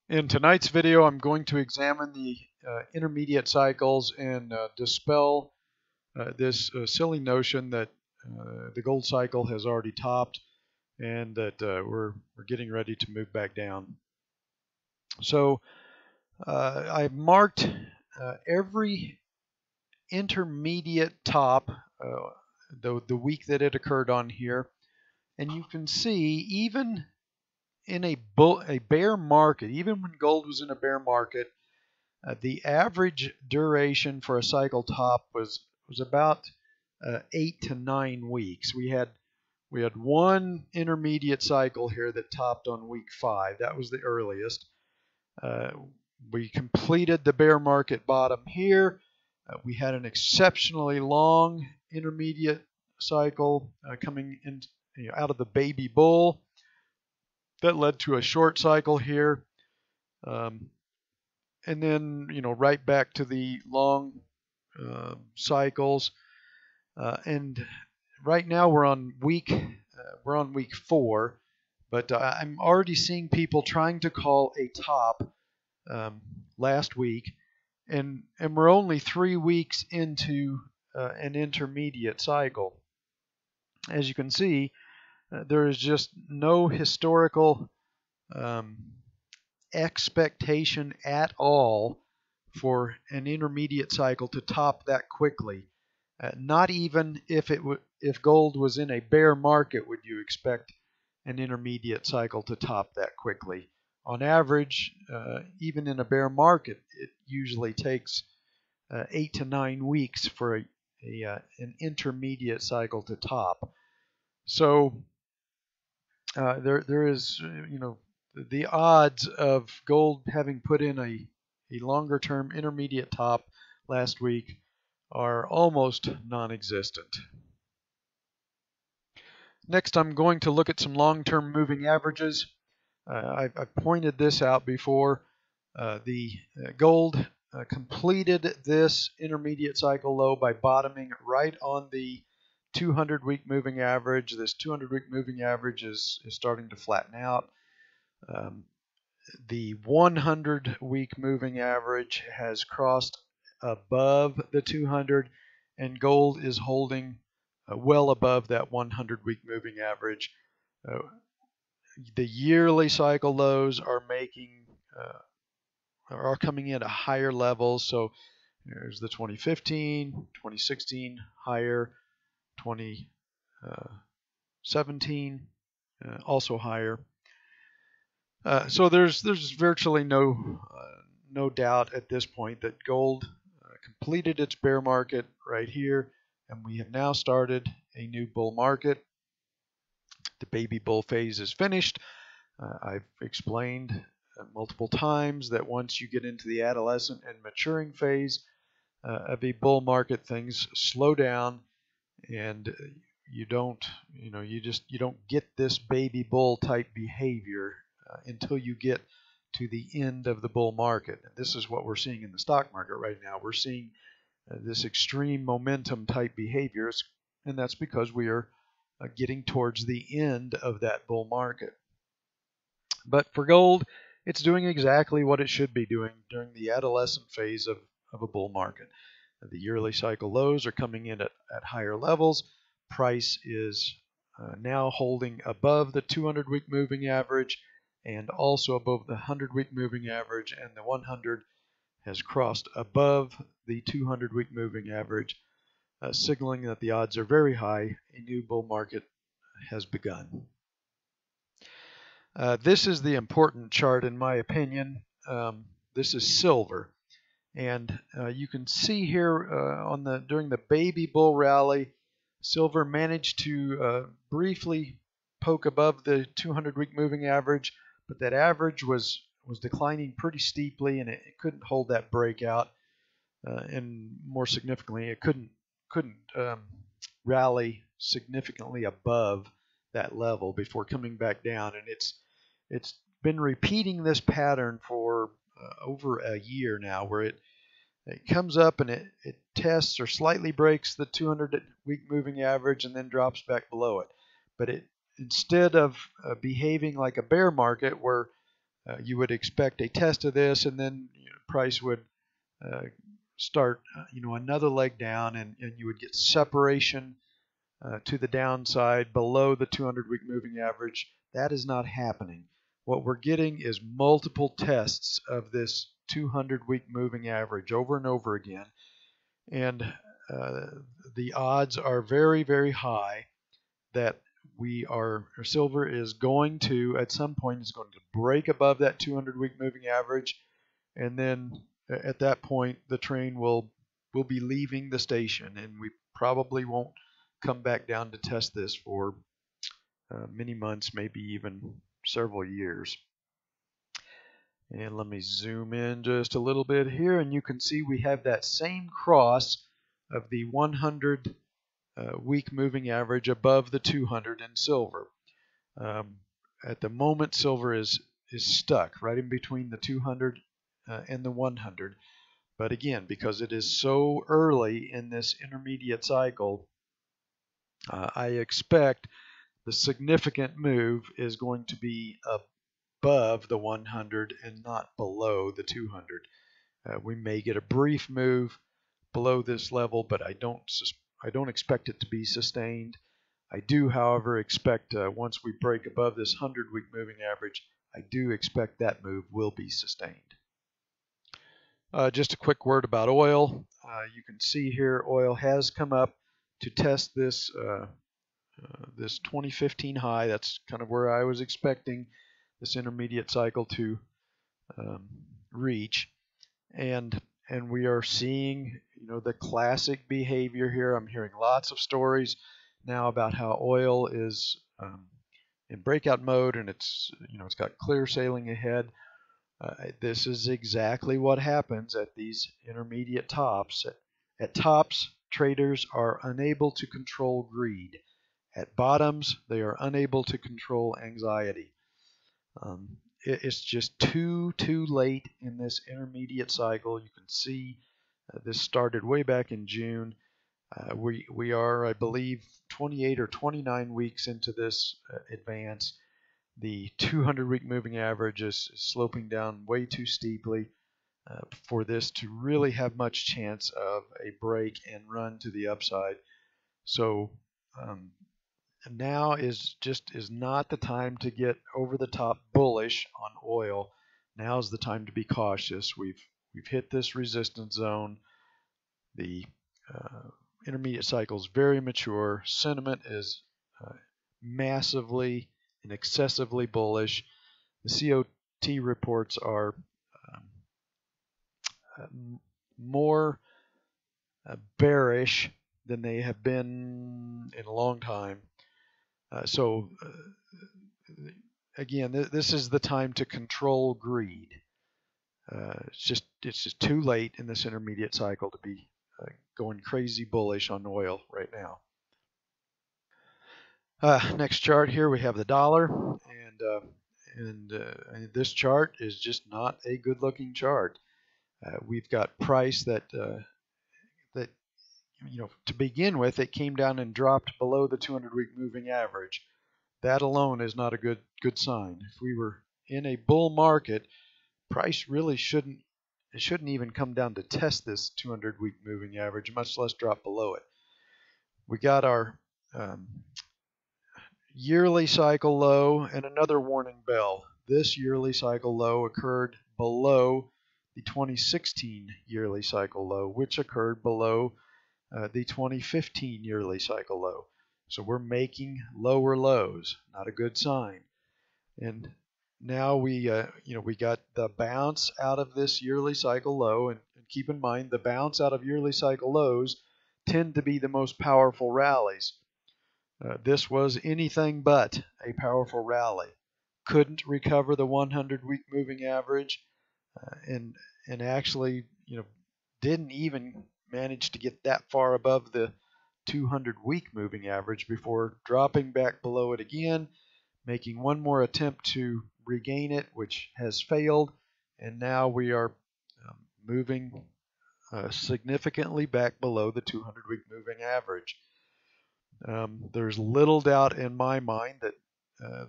In tonight's video, I'm going to examine the intermediate cycles and dispel this silly notion that the gold cycle has already topped and that we're getting ready to move back down. So I've marked every intermediate top the week that it occurred on here, and you can see even in a bear market, even when gold was in a bear market, the average duration for a cycle top was about 8 to 9 weeks. We had one intermediate cycle here that topped on week 5. That was the earliest. We completed the bear market bottom here. We had an exceptionally long intermediate cycle coming in, out of the baby bull. That led to a short cycle here. And then, right back to the long cycles. And right now we're on week 4, but I'm already seeing people trying to call a top last week, and we're only 3 weeks into an intermediate cycle. As you can see, there is just no historical expectation at all for an intermediate cycle to top that quickly. Not even if gold was in a bear market would you expect an intermediate cycle to top that quickly. On average, even in a bear market, it usually takes 8 to 9 weeks for an intermediate cycle to top. So there is, the odds of gold having put in a longer term intermediate top last week are almost non-existent. Next, I'm going to look at some long-term moving averages. I've pointed this out before. The gold completed this intermediate cycle low by bottoming right on the 200-week moving average. This 200-week moving average is starting to flatten out. The 100-week moving average has crossed above the 200, and gold is holding well above that 100-week moving average. The yearly cycle lows are coming in at higher levels. So there's the 2015, 2016 higher, 2017 also higher. So there's virtually no doubt at this point that gold completed its bear market right here, and we have now started a new bull market. The baby bull phase is finished. I've explained multiple times that once you get into the adolescent and maturing phase of a bull market, things slow down, and you don't get this baby bull type behavior until you get to the end of the bull market. And this is what we're seeing in the stock market right now. We're seeing this extreme momentum type behaviors, and that's because we are getting towards the end of that bull market. But for gold, it's doing exactly what it should be doing during the adolescent phase of a bull market. The yearly cycle lows are coming in at higher levels. Price is now holding above the 200-week moving average and also above the 100-week moving average, and the 100 has crossed above the 200-week moving average, signaling that the odds are very high a new bull market has begun. This is the important chart in my opinion. This is silver, and you can see here during the baby bull rally, silver managed to briefly poke above the 200-week moving average, but that average was declining pretty steeply, and it couldn't hold that breakout. And more significantly, it couldn't rally significantly above that level before coming back down. And it's been repeating this pattern for over a year now, where it comes up and it tests or slightly breaks the 200-week moving average and then drops back below it. But instead of behaving like a bear market where you would expect a test of this, and then price would start another leg down, and you would get separation to the downside below the 200-week moving average. That is not happening. What we're getting is multiple tests of this 200-week moving average over and over again, and the odds are very, very high that silver is going to, at some point, is going to break above that 200-week moving average, and then at that point the train will be leaving the station, and we probably won't come back down to test this for many months, maybe even several years. And let me zoom in just a little bit here, and you can see we have that same cross of the 100 week moving average above the 200 in silver. At the moment, silver is stuck right in between the 200 and the 100. But again, because it is so early in this intermediate cycle, I expect the significant move is going to be above the 100 and not below the 200. We may get a brief move below this level, but I don't expect it to be sustained. I do, however, expect once we break above this 100-week moving average, I do expect that move will be sustained. Just a quick word about oil. You can see here oil has come up to test this 2015 high. That's kind of where I was expecting this intermediate cycle to reach, and we are seeing the classic behavior here. I'm hearing lots of stories now about how oil is in breakout mode, and it's got clear sailing ahead. This is exactly what happens at these intermediate tops. At tops, traders are unable to control greed. At bottoms, they are unable to control anxiety. It's just too late in this intermediate cycle. You can see this started way back in June. We are, I believe, 28 or 29 weeks into this advance. The 200-week moving average is sloping down way too steeply for this to really have much chance of a break and run to the upside. So now is not the time to get over the top bullish on oil. Now is the time to be cautious. We've hit this resistance zone. The intermediate cycle is very mature. Sentiment is massively and excessively bullish. The COT reports are more bearish than they have been in a long time. Again, this is the time to control greed. It's just too late in this intermediate cycle to be going crazy bullish on oil right now. Next chart here, we have the dollar, and this chart is just not a good-looking chart. We've got price that to begin with, it came down and dropped below the 200-week moving average. That alone is not a good sign. If we were in a bull market, price really shouldn't even come down to test this 200-week moving average, much less drop below it. We got our yearly cycle low and another warning bell. This yearly cycle low occurred below the 2016 yearly cycle low, which occurred below the 2015 yearly cycle low. So we're making lower lows, not a good sign. And now we got the bounce out of this yearly cycle low, and keep in mind the bounce out of yearly cycle lows tend to be the most powerful rallies. This was anything but a powerful rally. Couldn't recover the 100-week moving average, and actually didn't even manage to get that far above the 200-week moving average before dropping back below it again, making one more attempt to regain it, which has failed, and now we are moving significantly back below the 200-week moving average. There's little doubt in my mind that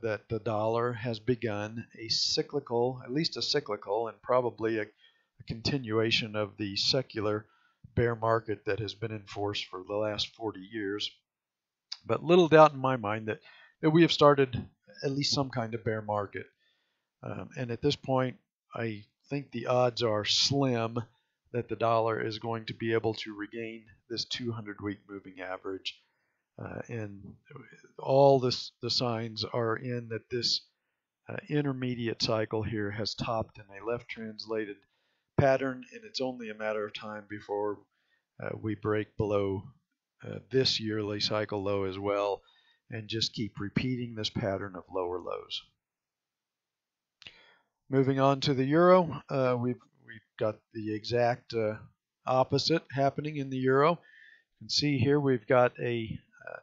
that the dollar has begun a cyclical, at least a cyclical, and probably a continuation of the secular bear market that has been in force for the last 40 years. But little doubt in my mind that we have started at least some kind of bear market. And at this point, I think the odds are slim that the dollar is going to be able to regain this 200-week moving average. And all the signs are in that this intermediate cycle here has topped in a left translated pattern, and it's only a matter of time before we break below this yearly cycle low as well, and just keep repeating this pattern of lower lows. Moving on to the euro, we've got the exact opposite happening in the euro. You can see here we've got a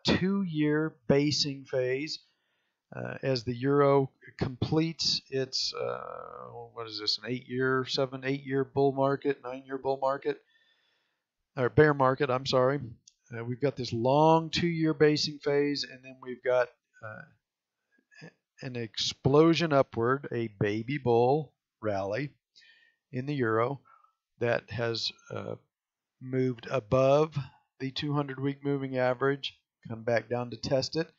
2-year basing phase as the euro completes its what is this, an 8-year bull market, 9-year bull market, or bear market, I'm sorry. We've got this long 2-year basing phase, and then we've got an explosion upward, a baby bull rally in the euro that has moved above the 200-week moving average, come back down to test it,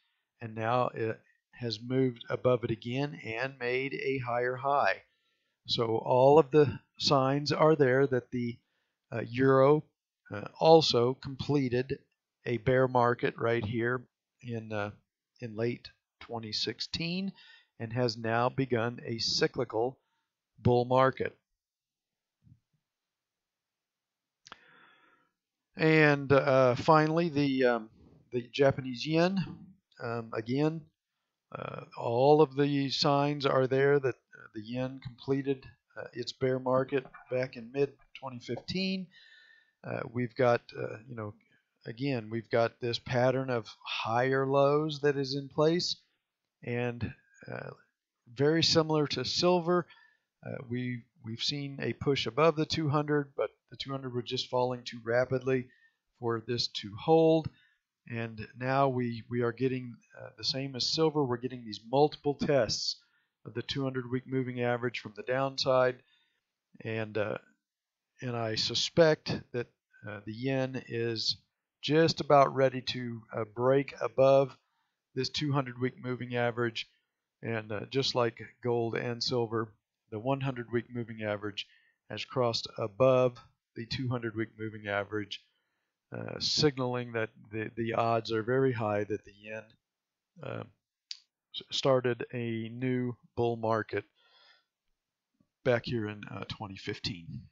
and now it has moved above it again and made a higher high. So all of the signs are there that the euro also completed a bear market right here in late 2016 and has now begun a cyclical bull market. And finally, the Japanese yen. Again, all of the signs are there that the yen completed its bear market back in mid-2015. We've got, again, we've got this pattern of higher lows that is in place, and very similar to silver, we've seen a push above the 200, but the 200 was just falling too rapidly for this to hold. And now we are getting the same as silver. We're getting these multiple tests of the 200-week moving average from the downside, and I suspect that the yen is just about ready to break above this 200-week moving average, and just like gold and silver, the 100-week moving average has crossed above the 200-week moving average, signaling that the odds are very high that the yen started a new bull market back here in 2015.